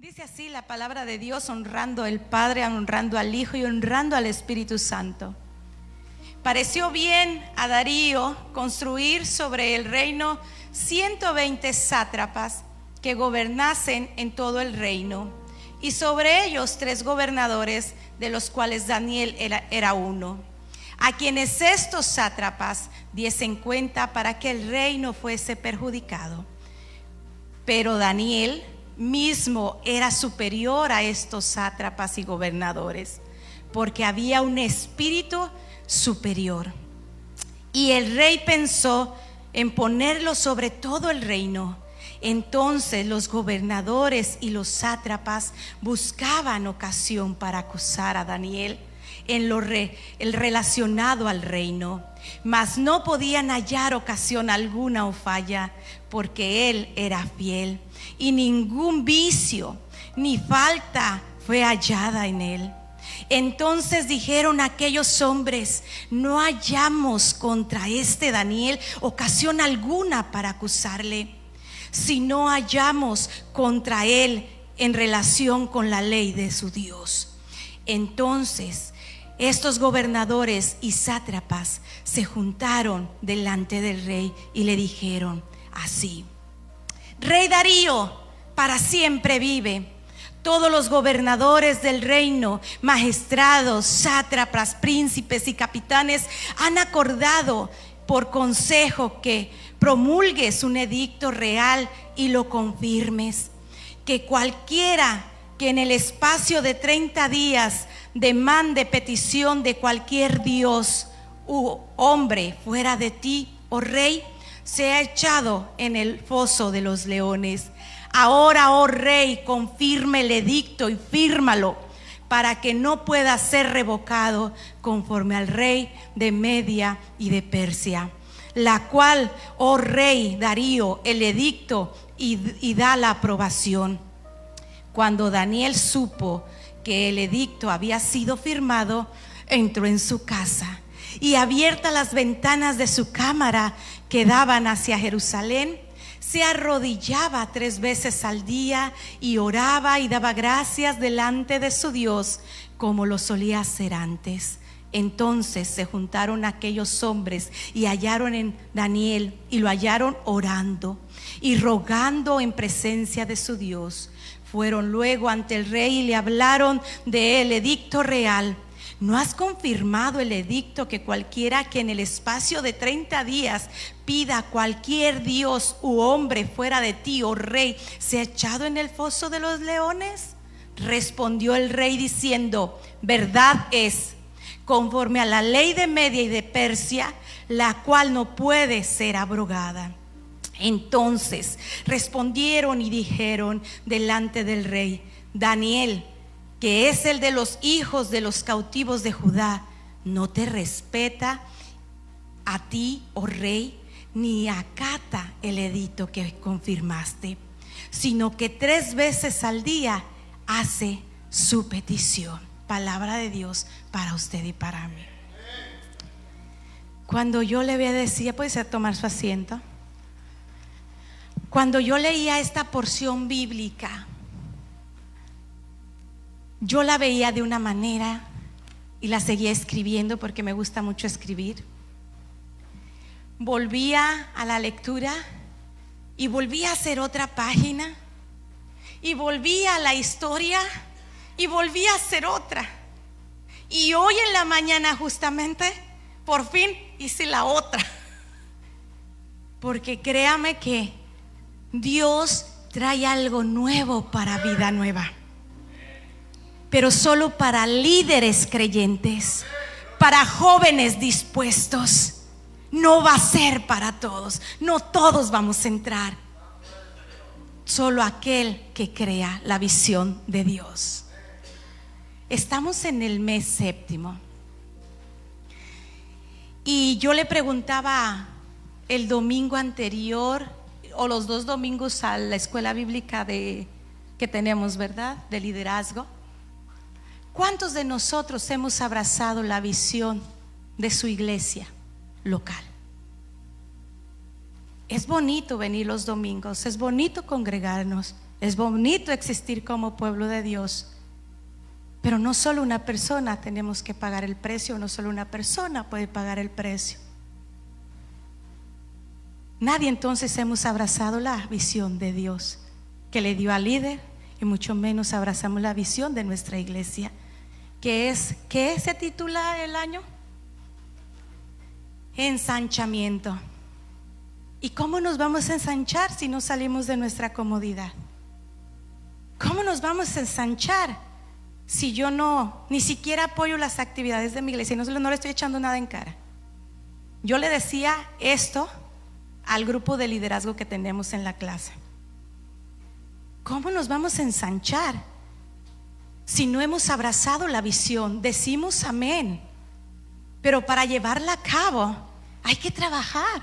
Dice así la palabra de Dios, honrando al Padre, honrando al Hijo y honrando al Espíritu Santo. Pareció bien a Darío construir sobre el reino 120 sátrapas que gobernasen en todo el reino, y sobre ellos 3 gobernadores, de los cuales Daniel era uno, a quienes estos sátrapas diesen cuenta para que el reino fuese perjudicado. Pero Daniel mismo era superior a estos sátrapas y gobernadores, porque había un espíritu superior. Y el rey pensó en ponerlo sobre todo el reino. Entonces los gobernadores y los sátrapas buscaban ocasión para acusar a Daniel en lo relacionado al reino, mas no podían hallar ocasión alguna o falla, porque él era fiel, y ningún vicio ni falta fue hallada en él. Entonces dijeron aquellos hombres: no hallamos contra este Daniel ocasión alguna para acusarle, si no hallamos contra él en relación con la ley de su Dios. Entonces estos gobernadores y sátrapas se juntaron delante del rey y le dijeron así: Rey Darío, para siempre vive. Todos los gobernadores del reino, magistrados, sátrapas, príncipes y capitanes han acordado por consejo que promulgues un edicto real y lo confirmes, que cualquiera que en el espacio de 30 días demande petición de cualquier dios u hombre fuera de ti, oh rey, sea echado en el foso de los leones. Ahora, oh rey, confirme el edicto y fírmalo, para que no pueda ser revocado, conforme al rey de Media y de Persia, la cual, oh rey Darío, el edicto y da la aprobación. Cuando Daniel supo que el edicto había sido firmado, entró en su casa, y abiertas las ventanas de su cámara que daban hacia Jerusalén, se arrodillaba 3 veces al día y oraba y daba gracias delante de su Dios, como lo solía hacer antes. Entonces se juntaron aquellos hombres y hallaron en Daniel, y lo hallaron orando y rogando en presencia de su Dios. Fueron luego ante el rey y le hablaron del edicto real. ¿No has confirmado el edicto que cualquiera que en el espacio de 30 días pida a cualquier dios u hombre fuera de ti, oh rey, sea echado en el foso de los leones? Respondió el rey diciendo: verdad es, conforme a la ley de Media y de Persia, la cual no puede ser abrogada. Entonces respondieron y dijeron delante del rey: Daniel, que es el de los hijos de los cautivos de Judá, no te respeta a ti, oh rey, ni acata el edicto que confirmaste, sino que 3 veces al día hace su petición. Palabra de Dios para usted y para mí. Cuando yo le decía, puede tomar su asiento. Cuando yo leía esta porción bíblica, yo la veía de una manera y la seguía escribiendo, porque me gusta mucho escribir. Volvía a la lectura y volvía a hacer otra página, y volvía a la historia y volvía a hacer otra. Y hoy en la mañana justamente por fin hice la otra, porque créame que Dios trae algo nuevo para Vida Nueva, pero solo para líderes creyentes, para jóvenes dispuestos. No va a ser para todos, no todos vamos a entrar, solo aquel que crea la visión de Dios. Estamos en el mes séptimo, y yo le preguntaba el domingo anterior, o los 2 domingos, a la escuela bíblica que tenemos, ¿verdad?, de liderazgo: ¿cuántos de nosotros hemos abrazado la visión de su iglesia local? Es bonito venir los domingos, es bonito congregarnos, Es bonito existir como pueblo de Dios, pero no solo una persona tenemos que pagar el precio, no solo una persona puede pagar el precio. Nadie entonces hemos abrazado la visión de Dios que le dio al líder, y mucho menos abrazamos la visión de nuestra iglesia, ¿qué se titula el año? Ensanchamiento. ¿Y cómo nos vamos a ensanchar si no salimos de nuestra comodidad? ¿Cómo nos vamos a ensanchar si yo ni siquiera apoyo las actividades de mi iglesia? No le estoy echando nada en cara. Yo le decía esto al grupo de liderazgo que tenemos en la clase. ¿Cómo nos vamos a ensanchar si no hemos abrazado la visión? Decimos amén, pero para llevarla a cabo hay que trabajar,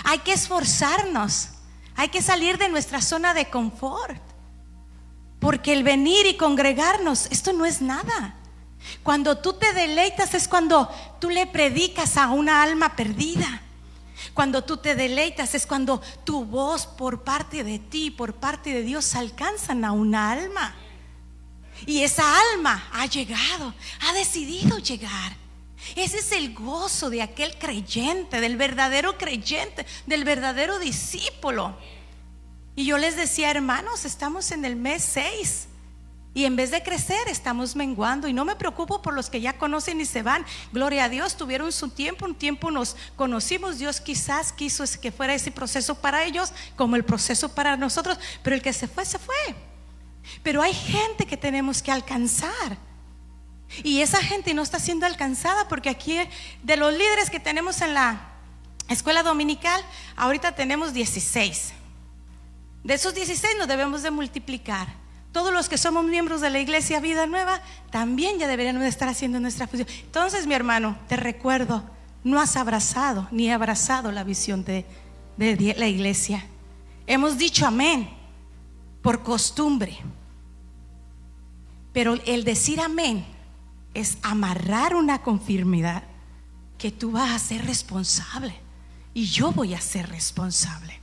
hay que esforzarnos, hay que salir de nuestra zona de confort, porque el venir y congregarnos, esto no es nada. Cuando tú te deleitas es cuando tú le predicas a una alma perdida. Cuando tú te deleitas es cuando tu voz por parte de ti, por parte de Dios, alcanzan a una alma. Y esa alma ha llegado, ha decidido llegar. Ese es el gozo de aquel creyente, del verdadero creyente, del verdadero discípulo. Y yo les decía, hermanos, estamos en el mes 6 y en vez de crecer estamos menguando. Y no me preocupo por los que ya conocen y se van. Gloria a Dios, tuvieron su tiempo, un tiempo nos conocimos. Dios quizás quiso que fuera ese proceso para ellos como el proceso para nosotros, pero el que se fue, se fue. Pero hay gente que tenemos que alcanzar, y esa gente no está siendo alcanzada, porque aquí de los líderes que tenemos en la escuela dominical, ahorita tenemos 16. De esos 16 nos debemos de multiplicar. Todos los que somos miembros de la iglesia Vida Nueva también ya deberíamos de estar haciendo nuestra función. Entonces, mi hermano, te recuerdo, no has abrazado ni abrazado la visión de la iglesia. Hemos dicho amén por costumbre, pero el decir amén es amarrar una confirmidad que tú vas a ser responsable y yo voy a ser responsable.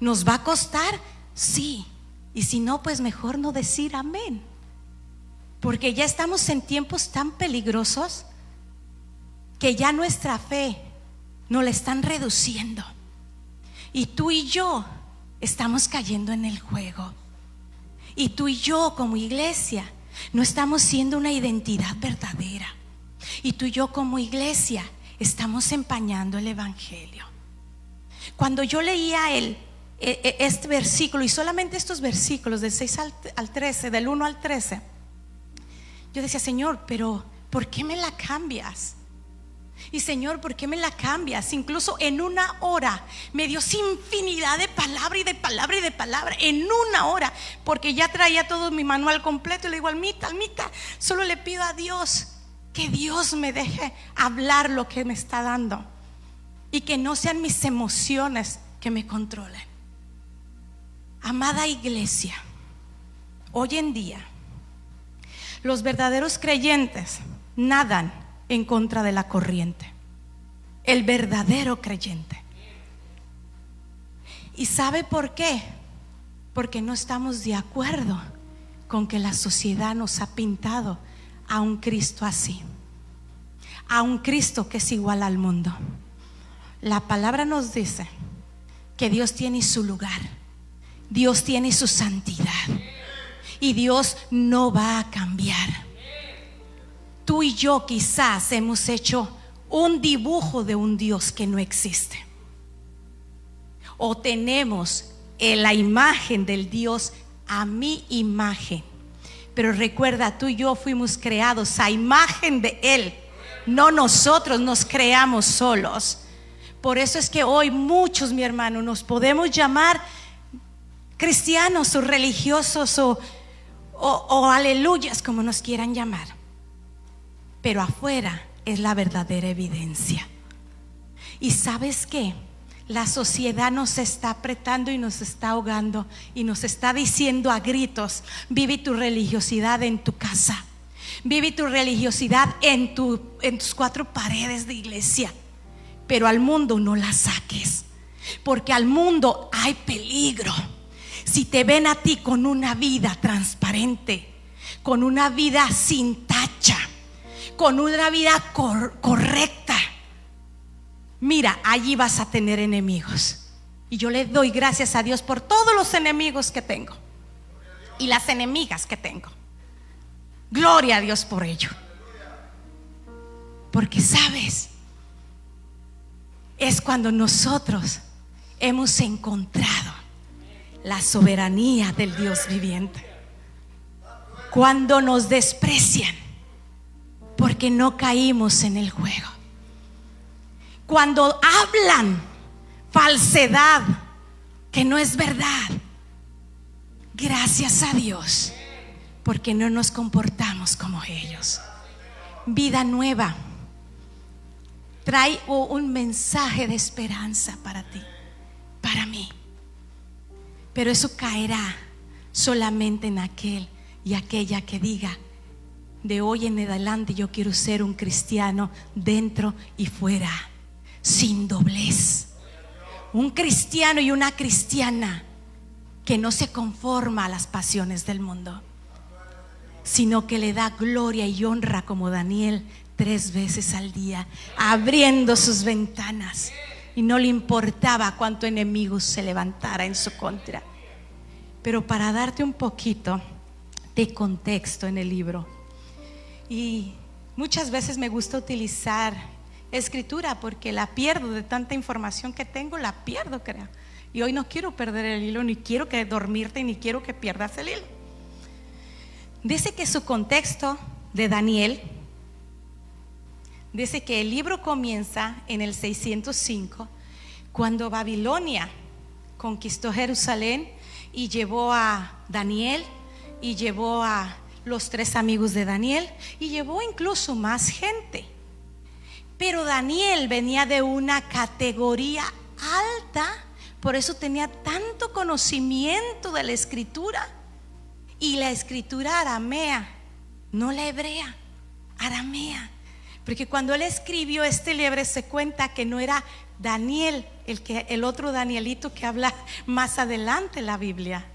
¿Nos va a costar? Sí. Y si no, pues mejor no decir amén, porque ya estamos en tiempos tan peligrosos que ya nuestra fe nos la están reduciendo, y tú y yo estamos cayendo en el juego. Y tú y yo como iglesia no estamos siendo una identidad verdadera, y tú y yo como iglesia estamos empañando el evangelio. Cuando yo leía este versículo, y solamente estos versículos del 6 al 13, del 1 al 13, yo decía, Señor, pero ¿por qué me la cambias? Y Señor, ¿por qué me la cambias? Incluso en una hora me dio infinidad de palabra y de palabra y de palabra, en una hora, porque ya traía todo mi manual completo. Y le digo, Almita, solo le pido a Dios que Dios me deje hablar lo que me está dando, y que no sean mis emociones que me controlen. Amada iglesia, hoy en día los verdaderos creyentes nadan en contra de la corriente. El verdadero creyente. ¿Y sabe por qué? Porque no estamos de acuerdo con que la sociedad nos ha pintado a un Cristo así, a un Cristo que es igual al mundo. La palabra nos dice que Dios tiene su lugar, Dios tiene su santidad, y Dios no va a cambiar. Tú y yo quizás hemos hecho un dibujo de un Dios que no existe, o tenemos la imagen del Dios a mi imagen. Pero recuerda, tú y yo fuimos creados a imagen de Él, no nosotros nos creamos solos. Por eso es que hoy muchos, mi hermano, nos podemos llamar cristianos o religiosos o aleluyas, como nos quieran llamar, pero afuera es la verdadera evidencia. Y ¿sabes qué? La sociedad nos está apretando y nos está ahogando, y nos está diciendo a gritos: vive tu religiosidad en tu casa, vive tu religiosidad en tus cuatro paredes de iglesia, pero al mundo no la saques, porque al mundo hay peligro. si te ven a ti con una vida transparente, con una vida sin tacha, con una vida correcta, mira, allí vas a tener enemigos. Y yo le doy gracias a Dios por todos los enemigos que tengo y las enemigas que tengo. Gloria a Dios por ello. Porque sabes, es cuando nosotros hemos encontrado la soberanía del Dios viviente. Cuando nos desprecian porque no caímos en el juego. Cuando hablan falsedad que no es verdad. Gracias a Dios porque no nos comportamos como ellos. Vida nueva trae un mensaje de esperanza para ti, para mí. Pero eso caerá solamente en aquel y aquella que diga: de hoy en adelante yo quiero ser un cristiano dentro y fuera, sin doblez. Un cristiano y una cristiana que no se conforma a las pasiones del mundo, sino que le da gloria y honra como Daniel 3 veces al día, abriendo sus ventanas, y no le importaba cuánto enemigos se levantara en su contra. Pero para darte un poquito de contexto en el libro, y muchas veces me gusta utilizar escritura porque la pierdo de tanta información que tengo, la pierdo, creo. Y hoy no quiero perder el hilo, ni quiero que dormirte, ni quiero que pierdas el hilo. Dice que su contexto de Daniel, dice que el libro comienza en el 605, cuando Babilonia conquistó Jerusalén y llevó a Daniel, y llevó a los 3 amigos de Daniel, y llevó incluso más gente. Pero Daniel venía de una categoría alta, por eso tenía tanto conocimiento de la escritura. Y la escritura aramea, no la hebrea, aramea. Porque cuando él escribió este libro se cuenta que no era Daniel, el otro Danielito que habla más adelante en la Biblia.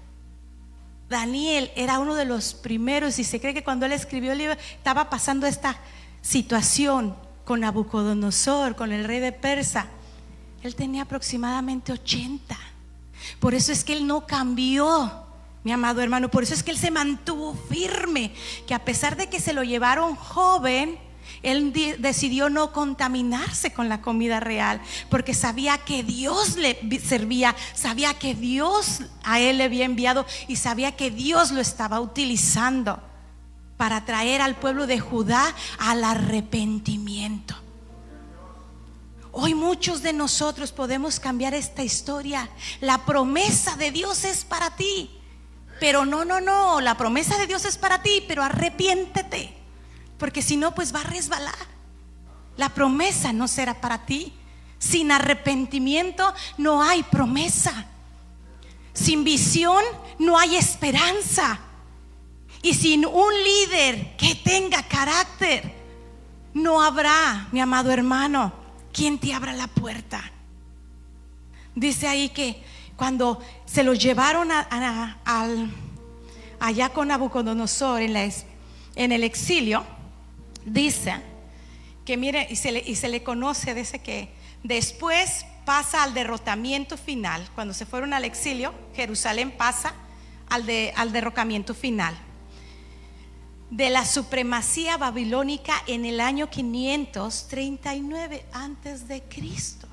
Daniel era uno de los primeros, y se cree que cuando él escribió el libro estaba pasando esta situación con Nabucodonosor, con el rey de Persa. Él tenía aproximadamente 80. Por eso es que él no cambió, mi amado hermano. Por eso es que él se mantuvo firme, que a pesar de que se lo llevaron joven, él decidió no contaminarse con la comida real, porque sabía que Dios le servía, sabía que Dios a él le había enviado, y sabía que Dios lo estaba utilizando para traer al pueblo de Judá al arrepentimiento. Hoy muchos de nosotros podemos cambiar esta historia. La promesa de Dios es para ti, pero no, la promesa de Dios es para ti, pero arrepiéntete, porque si no, pues va a resbalar. La promesa no será para ti. Sin arrepentimiento no hay promesa. Sin visión no hay esperanza. Y sin un líder que tenga carácter, no habrá, mi amado hermano, quien te abra la puerta. Dice ahí que cuando se los llevaron allá con Nabucodonosor en el exilio, dice que mire, y se le conoce, dice que después pasa al derrotamiento final. Cuando se fueron al exilio, Jerusalén pasa al derrocamiento final de la supremacía babilónica en el año 539 antes de Cristo,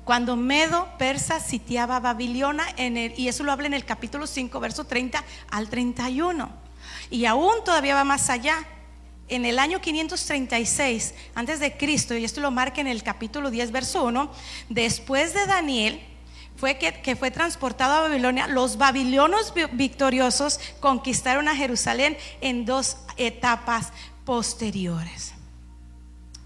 cuando Medo Persa sitiaba a Babilonia, y eso lo habla en el capítulo 5 verso 30 al 31. Y aún todavía va más allá. En el año 536 antes de Cristo, y esto lo marca en el capítulo 10 verso 1, después de Daniel fue que fue transportado a Babilonia. Los babilonios victoriosos conquistaron a Jerusalén en 2 etapas posteriores,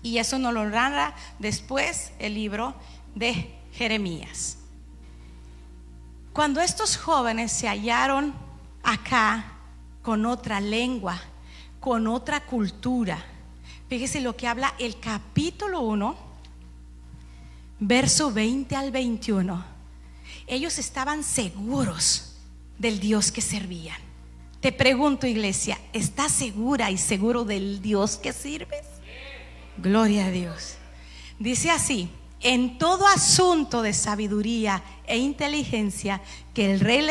y eso nos lo narra después el libro de Jeremías. Cuando estos jóvenes se hallaron acá con otra lengua, con otra cultura, fíjese lo que habla el capítulo 1 verso 20 al 21. Ellos estaban seguros del Dios que servían. Te pregunto, iglesia, ¿estás segura y seguro del Dios que sirves? Gloria a Dios. Dice así: en todo asunto de sabiduría e inteligencia que el rey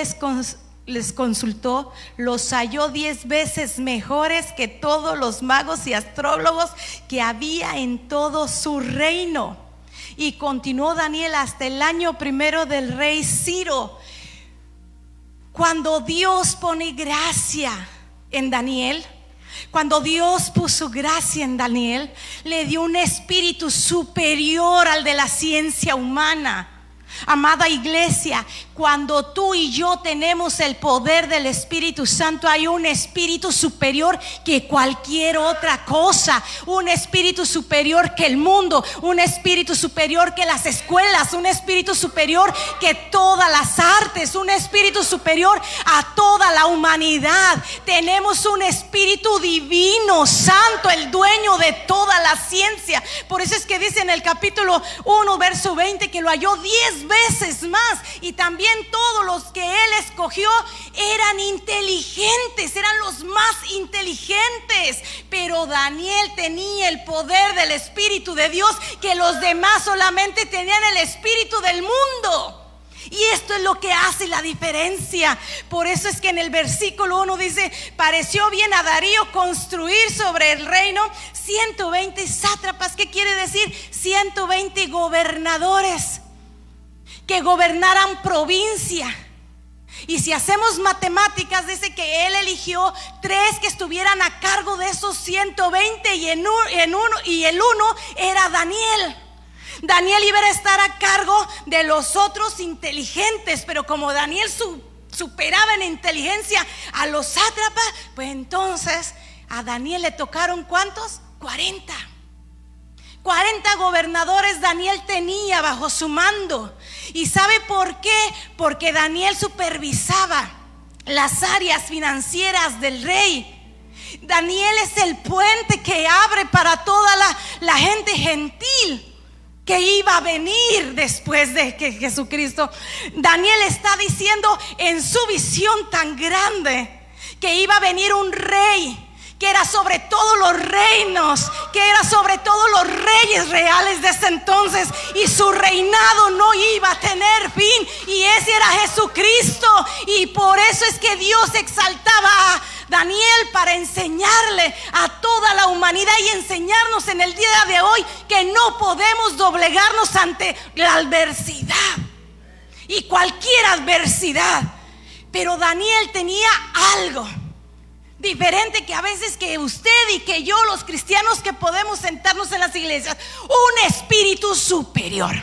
les consultó, los halló 10 veces mejores que todos los magos y astrólogos que había en todo su reino. Y continuó Daniel hasta el año primero del rey Ciro. Cuando Dios pone gracia en Daniel, cuando Dios puso gracia en Daniel, le dio un espíritu superior al de la ciencia humana. Amada iglesia, cuando tú y yo tenemos el poder del Espíritu Santo, hay un espíritu superior que cualquier otra cosa, un espíritu superior que el mundo, un espíritu superior que las escuelas, un espíritu superior que todas las artes, un espíritu superior a toda la humanidad. Tenemos un espíritu divino, santo, el dueño de toda la ciencia. Por eso es que dice en el capítulo 1 verso 20 que lo halló 10 veces más. Y también todos los que él escogió eran inteligentes, eran los más inteligentes. Pero Daniel tenía el poder del Espíritu de Dios, que los demás solamente tenían el espíritu del mundo. Y esto es lo que hace la diferencia. Por eso es que en el versículo 1 dice: pareció bien a Darío construir sobre el reino 120 sátrapas. ¿Qué quiere decir? 120 gobernadores que gobernaran provincia. Y si hacemos matemáticas, dice que él eligió 3 que estuvieran a cargo de esos 120 y el uno era Daniel. Daniel iba a estar a cargo de los otros inteligentes, pero como Daniel superaba en inteligencia a los sátrapas, pues entonces a Daniel le tocaron ¿cuántos? 40 gobernadores Daniel tenía bajo su mando. ¿Y sabe por qué? Porque Daniel supervisaba las áreas financieras del rey. Daniel es el puente que abre para toda la gente gentil que iba a venir después de que Jesucristo. Daniel está diciendo en su visión tan grande que iba a venir un rey que era sobre todos los reinos, que era sobre todos los reyes reales de ese entonces, y su reinado no iba a tener fin, y ese era Jesucristo. Y por eso es que Dios exaltaba a Daniel para enseñarle a toda la humanidad y enseñarnos en el día de hoy que no podemos doblegarnos ante la adversidad y cualquier adversidad. Pero Daniel tenía algo diferente que a veces que usted y que yo, los cristianos que podemos sentarnos en las iglesias, un espíritu superior.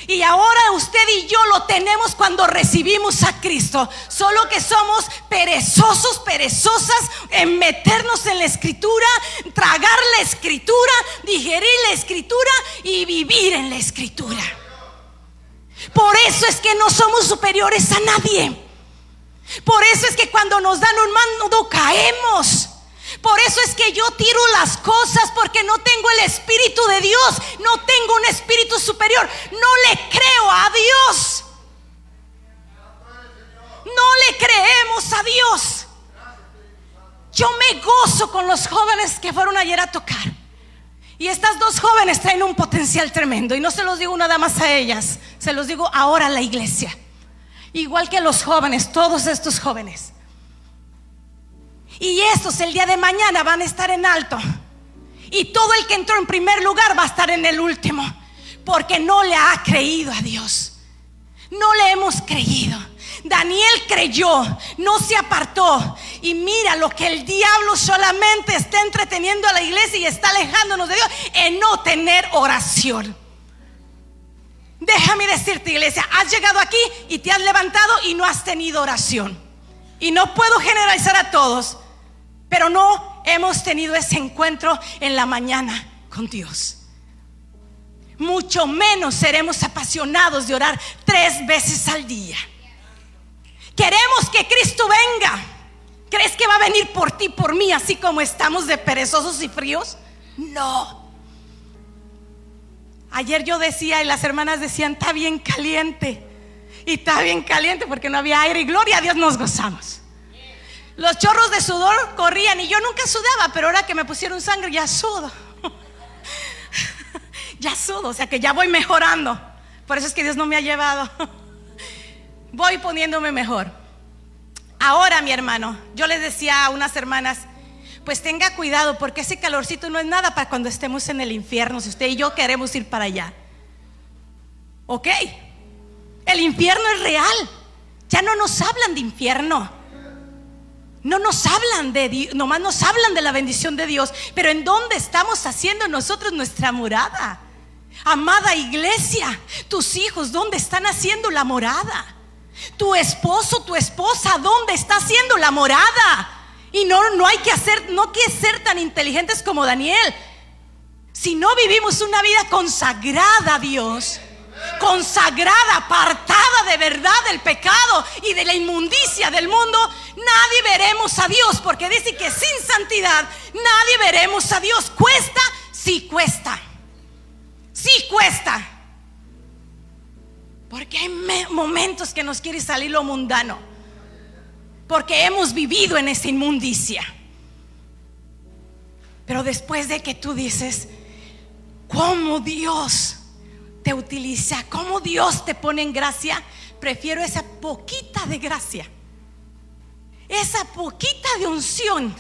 Y ahora usted y yo lo tenemos cuando recibimos a Cristo. Solo que somos perezosas en meternos en la escritura, tragar la escritura, digerir la escritura y vivir en la escritura. Por eso es que no somos superiores a nadie. Por eso es que cuando nos dan un mando caemos. Por eso es que yo tiro las cosas, porque no tengo el Espíritu de Dios, no tengo un espíritu superior, no le creo a Dios. No le creemos a Dios. Yo me gozo con los jóvenes que fueron ayer a tocar. Y estas 2 jóvenes traen un potencial tremendo. Y no se los digo nada más a ellas, se los digo ahora a la iglesia. Igual que los jóvenes, todos estos jóvenes. Y estos el día de mañana van a estar en alto. Y todo el que entró en primer lugar va a estar en el último, porque no le ha creído a Dios. No le hemos creído. Daniel creyó, no se apartó. Y mira lo que el diablo solamente está entreteniendo a la iglesia y está alejándonos de Dios, en no tener oración. Déjame decirte, iglesia, has llegado aquí y te has levantado y no has tenido oración. Y no puedo generalizar a todos, pero no hemos tenido ese encuentro en la mañana con Dios. Mucho menos seremos apasionados de orar 3 veces al día. Queremos que Cristo venga. ¿Crees que va a venir por ti, por mí, así como estamos de perezosos y fríos? No. Ayer yo decía y las hermanas decían: está bien caliente. Y estaba bien caliente porque no había aire y gloria a Dios nos gozamos. Los chorros de sudor corrían y yo nunca sudaba, pero ahora que me pusieron sangre ya sudo. Ya sudo, o sea que ya voy mejorando. Por eso es que Dios no me ha llevado. Voy poniéndome mejor. Ahora, mi hermano, yo les decía a unas hermanas, pues tenga cuidado porque ese calorcito no es nada para cuando estemos en el infierno, si usted y yo queremos ir para allá. ¿Ok? El infierno es real. Ya no nos hablan de infierno. No nos hablan de Dios, nomás nos hablan de la bendición de Dios. Pero ¿en dónde estamos haciendo nosotros nuestra morada? Amada iglesia, tus hijos, ¿dónde están haciendo la morada? Tu esposo, tu esposa, ¿dónde está haciendo la morada? Y no hay que ser tan inteligentes como Daniel. Si no vivimos una vida consagrada a Dios, consagrada, apartada de verdad del pecado y de la inmundicia del mundo, nadie veremos a Dios, porque dice que sin santidad nadie veremos a Dios. ¿Cuesta? Sí cuesta. Sí cuesta. Porque hay momentos que nos quiere salir lo mundano, porque hemos vivido en esa inmundicia. Pero después de que tú dices, ¿cómo Dios te utiliza? ¿Cómo Dios te pone en gracia? Prefiero esa poquita de gracia, esa poquita de unción,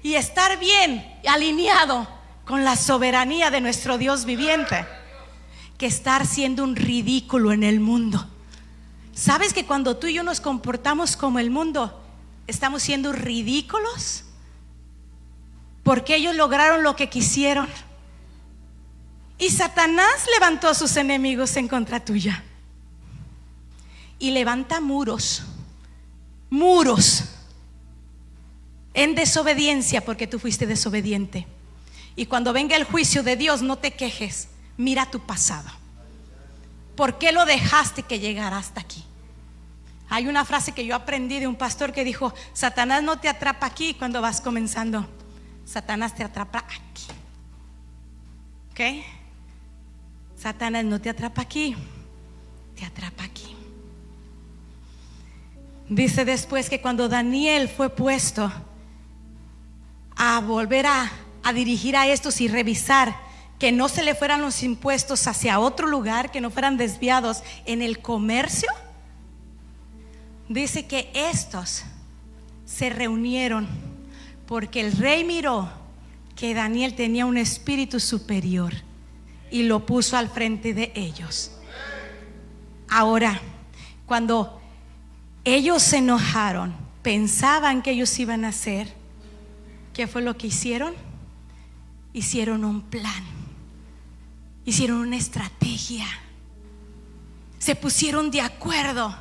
y estar bien alineado con la soberanía de nuestro Dios viviente, que estar siendo un ridículo en el mundo. ¿Sabes que cuando tú y yo nos comportamos como el mundo, estamos siendo ridículos? Porque ellos lograron lo que quisieron. Y Satanás levantó a sus enemigos en contra tuya. Y levanta muros en desobediencia, porque tú fuiste desobediente. Y cuando venga el juicio de Dios, no te quejes. Mira tu pasado. ¿Por qué lo dejaste que llegara hasta aquí? Hay una frase que yo aprendí de un pastor que dijo: Satanás no te atrapa aquí cuando vas comenzando, Satanás te atrapa aquí. ¿Ok? Satanás no te atrapa aquí, te atrapa aquí. Dice después que cuando Daniel fue puesto a volver a dirigir a estos y revisar que no se le fueran los impuestos hacia otro lugar, que no fueran desviados en el comercio, dice que estos se reunieron porque el rey miró que Daniel tenía un espíritu superior y lo puso al frente de ellos. Ahora, cuando ellos se enojaron, pensaban que ellos iban a hacer, ¿qué fue lo que hicieron? Hicieron un plan, hicieron una estrategia, se pusieron de acuerdo.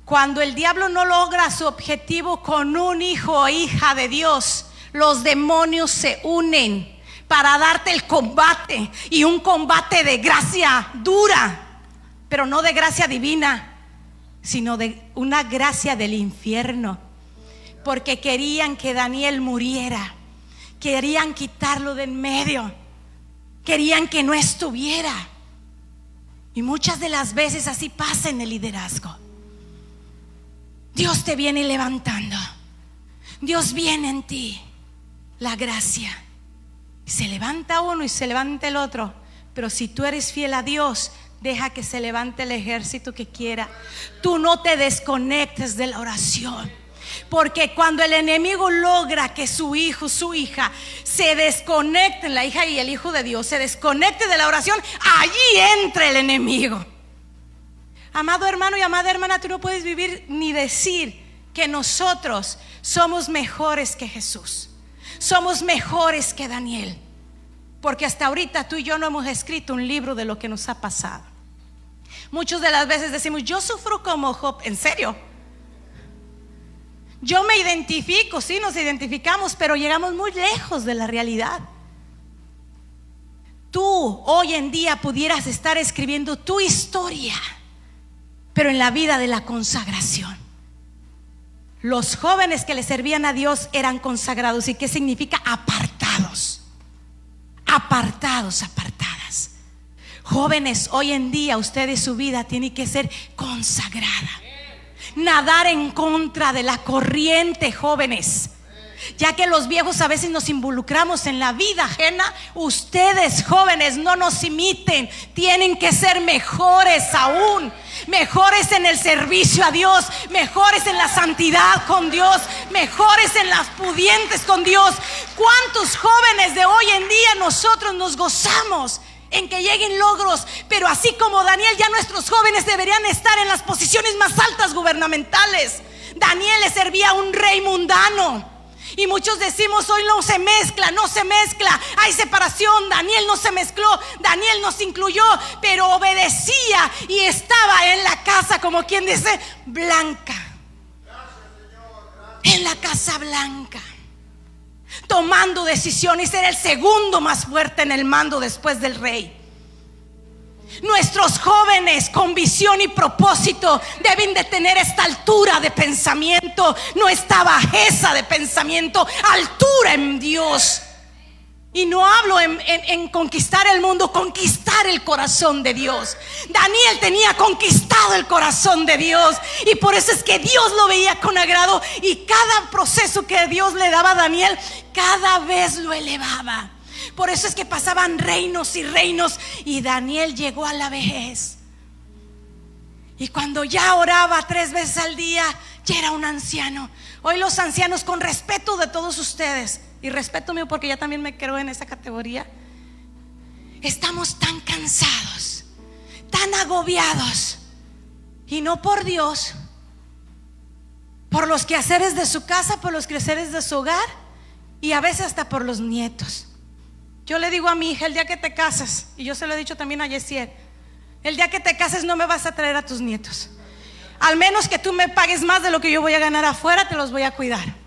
Cuando el diablo no logra su objetivo con un hijo o hija de Dios, los demonios se unen para darte el combate, y un combate de gracia dura, pero no de gracia divina, sino de una gracia del infierno, porque querían que Daniel muriera, querían quitarlo de en medio, querían que no estuviera. Y muchas de las veces así pasa en el liderazgo. Dios te viene levantando, Dios viene en ti, la gracia. Se levanta uno y se levanta el otro, pero si tú eres fiel a Dios, deja que se levante el ejército que quiera. Tú no te desconectes de la oración, porque cuando el enemigo logra que su hijo, su hija se desconecten, la hija y el hijo de Dios se desconecte de la oración, allí entra el enemigo. Amado hermano y amada hermana, tú no puedes vivir ni decir que nosotros somos mejores que Jesús, somos mejores que Daniel, porque hasta ahorita tú y yo no hemos escrito un libro de lo que nos ha pasado. Muchas de las veces decimos: yo sufro como Job. ¿En serio? Yo me identifico, sí, nos identificamos, pero llegamos muy lejos de la realidad. Tú hoy en día pudieras estar escribiendo tu historia, pero en la vida de la consagración. Los jóvenes que le servían a Dios eran consagrados. ¿Y qué significa? Apartados, apartados, apartadas. Jóvenes, hoy en día ustedes, su vida tiene que ser consagrada. Nadar en contra de la corriente, jóvenes. Ya que los viejos a veces nos involucramos en la vida ajena, ustedes, jóvenes, no nos imiten. Tienen que ser mejores aún. Mejores en el servicio a Dios, mejores en la santidad con Dios, mejores en las pudientes con Dios. ¿Cuántos jóvenes de hoy en día nosotros nos gozamos en que lleguen logros? Pero así como Daniel, ya nuestros jóvenes deberían estar en las posiciones más altas gubernamentales. Daniel le servía a un rey mundano. Y muchos decimos: hoy no se mezcla, hay separación. Daniel no se mezcló, Daniel nos incluyó, pero obedecía y estaba en la casa, como quien dice, blanca. En la casa blanca, tomando decisiones. Era el segundo más fuerte en el mando después del rey. Nuestros jóvenes con visión y propósito deben de tener esta altura de pensamiento, no esta bajeza de pensamiento, altura en Dios. Y no hablo en conquistar el mundo, conquistar el corazón de Dios. Daniel tenía conquistado el corazón de Dios, y por eso es que Dios lo veía con agrado. Y cada proceso que Dios le daba a Daniel, cada vez lo elevaba. Por eso es que pasaban reinos y reinos, y Daniel llegó a la vejez. Y cuando ya oraba 3 veces al día, ya era un anciano. Hoy los ancianos, con respeto de todos ustedes, y respeto mío porque ya también me creo en esa categoría, estamos tan cansados, tan agobiados, y no por Dios, por los quehaceres de su casa, por los quehaceres de su hogar, y a veces hasta por los nietos. Yo le digo a mi hija: el día que te casas, y yo se lo he dicho también a Yesiel, el día que te cases no me vas a traer a tus nietos. Al menos que tú me pagues más de lo que yo voy a ganar afuera, te los voy a cuidar.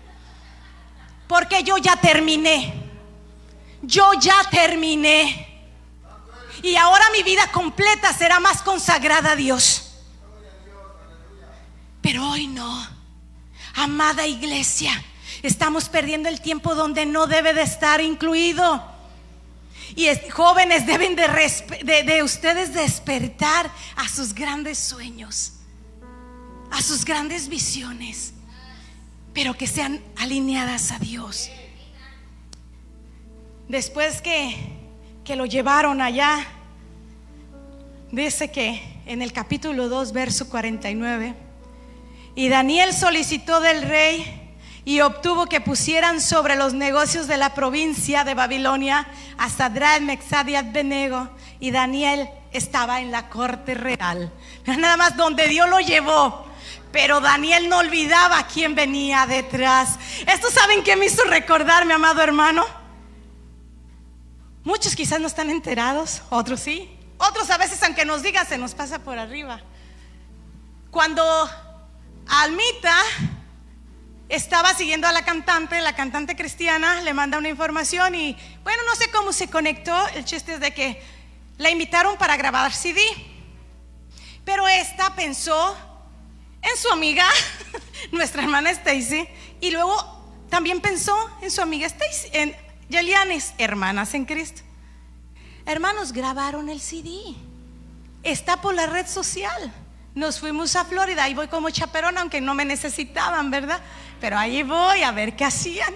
Porque yo ya terminé. Y ahora mi vida completa será más consagrada a Dios. Pero hoy no. Amada iglesia, estamos perdiendo el tiempo donde no debe de estar incluido. Y jóvenes, deben de ustedes despertar a sus grandes sueños, a sus grandes visiones, pero que sean alineadas a Dios. Después que lo llevaron allá, dice que en el capítulo 2, verso 49: y Daniel solicitó del rey y obtuvo que pusieran sobre los negocios de la provincia de Babilonia a Sadrach, Mesach y Abednego. Y Daniel estaba en la corte real. Nada más donde Dios lo llevó. Pero Daniel no olvidaba quién venía detrás. ¿Esto saben qué me hizo recordar, mi amado hermano? Muchos quizás no están enterados, otros sí. Otros a veces, aunque nos digan, se nos pasa por arriba. Cuando Almita estaba siguiendo a la cantante cristiana le manda una información, y bueno, no sé cómo se conectó. El chiste es de que la invitaron para grabar CD, pero esta pensó en su amiga, nuestra hermana Stacy, y luego también pensó en su amiga Stacy, en Yelianis, hermanas en Cristo. Hermanos, grabaron el CD, está por la red social. Nos fuimos a Florida, ahí voy como chaperona, aunque no me necesitaban, ¿verdad? Pero ahí voy a ver qué hacían.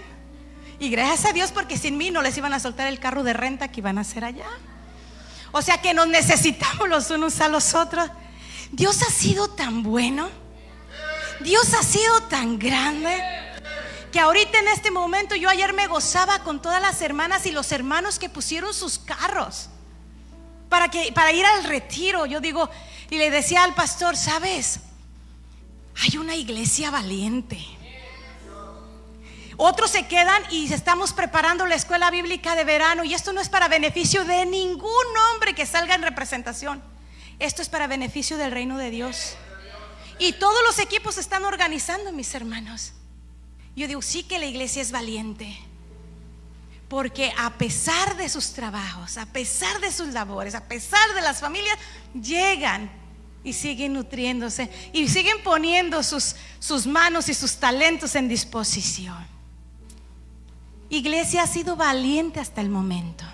Y gracias a Dios, porque sin mí no les iban a soltar el carro de renta que iban a hacer allá. O sea que nos necesitamos los unos a los otros. Dios ha sido tan bueno, Dios ha sido tan grande, que ahorita en este momento, yo ayer me gozaba con todas las hermanas y los hermanos que pusieron sus carros para ir al retiro. Yo digo, y le decía al pastor: ¿sabes? Hay una iglesia valiente. Otros se quedan y estamos preparando la escuela bíblica de verano, y esto no es para beneficio de ningún hombre que salga en representación. Esto es para beneficio del reino de Dios. Y todos los equipos se están organizando, mis hermanos. Yo digo, sí, que la iglesia es valiente, porque a pesar de sus trabajos, a pesar de sus labores, a pesar de las familias, llegan y siguen nutriéndose y siguen poniendo sus manos y sus talentos en disposición. Iglesia ha sido valiente hasta el momento,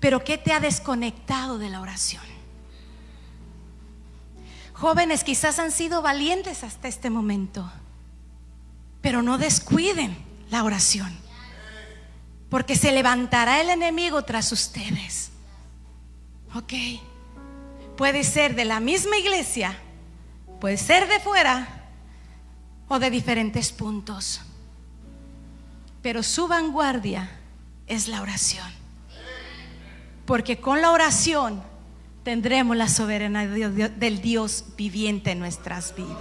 Pero ¿qué te ha desconectado de la oración? Jóvenes quizás han sido valientes hasta este momento, pero no descuiden la oración, porque se levantará el enemigo tras ustedes. Ok, puede ser de la misma iglesia, puede ser de fuera o de diferentes puntos, pero su vanguardia es la oración, porque con la oración tendremos la soberanía del Dios viviente en nuestras vidas.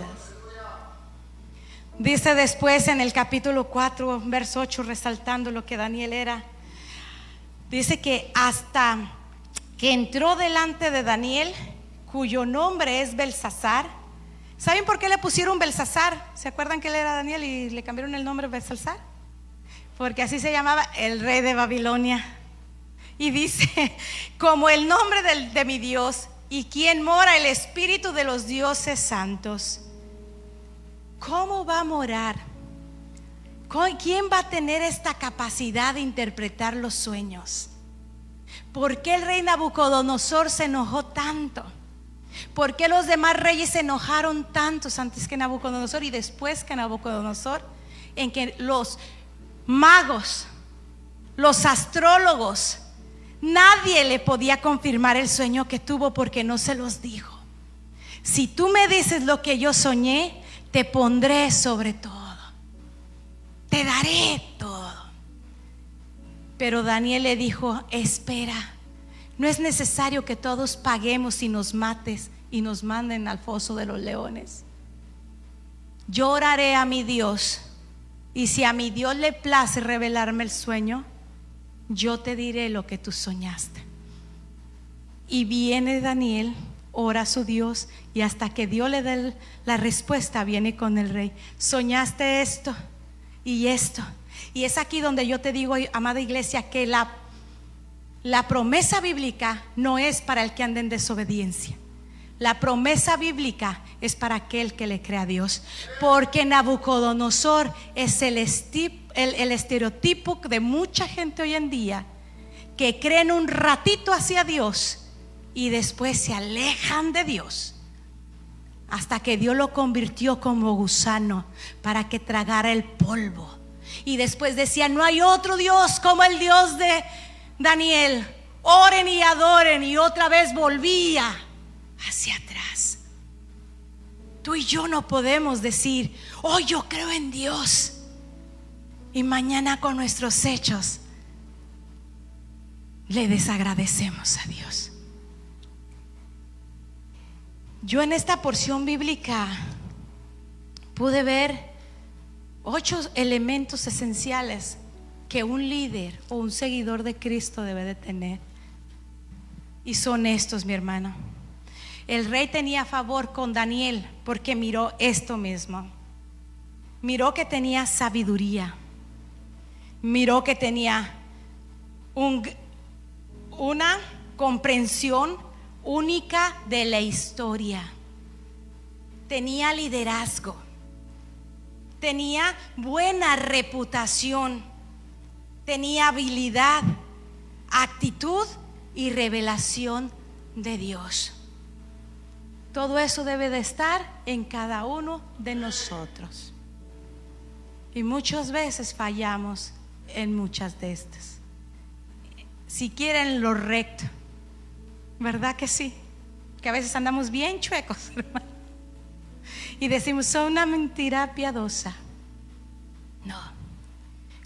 Dice después en el capítulo 4, verso 8, resaltando lo que Daniel era, dice que hasta que entró delante de Daniel, cuyo nombre es Belsasar. ¿Saben por qué le pusieron Belsasar? ¿Se acuerdan que él era Daniel y le cambiaron el nombre Belsasar? Porque así se llamaba el rey de Babilonia. Y dice, como el nombre de mi Dios, y quien mora el espíritu de los dioses santos. ¿Cómo va a morar? ¿Quién va a tener esta capacidad de interpretar los sueños? ¿Por qué el rey Nabucodonosor se enojó tanto? ¿Por qué los demás reyes se enojaron tantos antes que Nabucodonosor y después que Nabucodonosor? En que los magos, los astrólogos, nadie le podía confirmar el sueño que tuvo porque no se los dijo. Si tú me dices lo que yo soñé, te pondré sobre todo, te daré todo. Pero Daniel le dijo, espera, no es necesario que todos paguemos y nos mates y nos manden al foso de los leones. Yo oraré a mi Dios, y si a mi Dios le place revelarme el sueño, yo te diré lo que tú soñaste. Y viene Daniel, ora a su Dios, y hasta que Dios le dé la respuesta, viene con el rey. Soñaste esto y esto. Y es aquí donde yo te digo, amada iglesia, que la promesa bíblica no es para el que anda en desobediencia. La promesa bíblica es para aquel que le cree a Dios, porque Nabucodonosor es el estereotipo de mucha gente hoy en día que creen un ratito hacia Dios y después se alejan de Dios, hasta que Dios lo convirtió como gusano para que tragara el polvo. Y después decía, no hay otro Dios como el Dios de Daniel, oren y adoren. Y otra vez volvía hacia atrás. Tú y yo no podemos decir, oh, yo creo en Dios, y mañana con nuestros hechos le desagradecemos a Dios. Yo en esta porción bíblica pude ver 8 elementos esenciales que un líder o un seguidor de Cristo debe de tener. Y son estos, mi hermano. El rey tenía favor con Daniel porque miró esto mismo. Miró que tenía sabiduría. Miró que tenía una comprensión única de la historia. Tenía liderazgo. Tenía buena reputación. Tenía habilidad, actitud y revelación de Dios. Todo eso debe de estar en cada uno de nosotros. Y muchas veces fallamos en muchas de estas. Si quieren lo recto, ¿verdad que sí? Que a veces andamos bien chuecos, hermano, y decimos, son una mentira piadosa. No.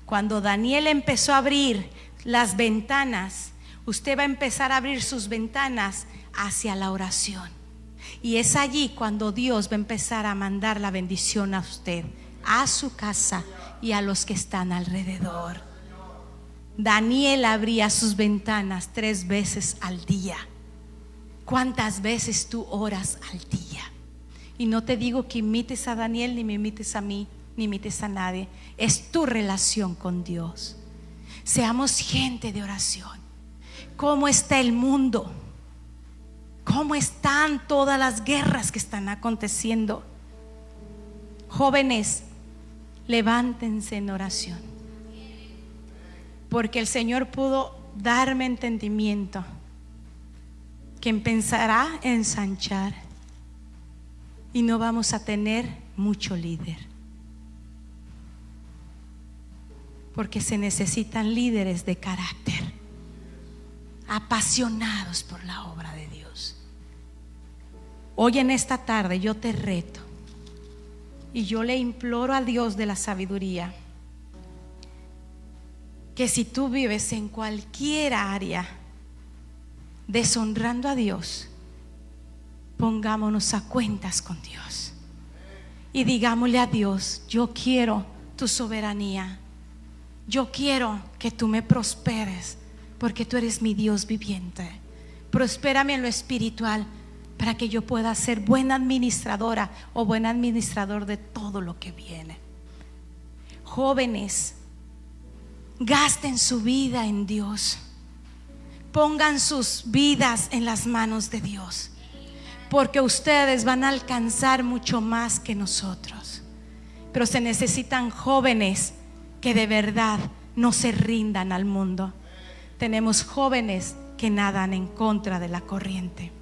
Cuando Daniel empezó a abrir las ventanas, usted va a empezar a abrir sus ventanas hacia la oración. Y es allí cuando Dios va a empezar a mandar la bendición a usted, a su casa y a los que están alrededor. Daniel abría sus ventanas 3 veces al día. ¿Cuántas veces tú oras al día? Y no te digo que imites a Daniel, ni me imites a mí, ni imites a nadie. Es tu relación con Dios. Seamos gente de oración. ¿Cómo está el mundo? ¿Cómo están todas las guerras que están aconteciendo? Jóvenes, levántense en oración, porque el Señor pudo darme entendimiento que empezará a ensanchar y no vamos a tener mucho líder, porque se necesitan líderes de carácter, apasionados por la obra de Dios. Hoy en esta tarde yo te reto y yo le imploro a Dios de la sabiduría que si tú vives en cualquier área deshonrando a Dios, pongámonos a cuentas con Dios y digámosle a Dios: yo quiero tu soberanía, yo quiero que tú me prosperes, porque tú eres mi Dios viviente. Prospérame en lo espiritual para que yo pueda ser buena administradora o buen administrador de todo lo que viene. Jóvenes, gasten su vida en Dios, pongan sus vidas en las manos de Dios, porque ustedes van a alcanzar mucho más que nosotros. Pero se necesitan jóvenes que de verdad no se rindan al mundo. Tenemos jóvenes que nadan en contra de la corriente.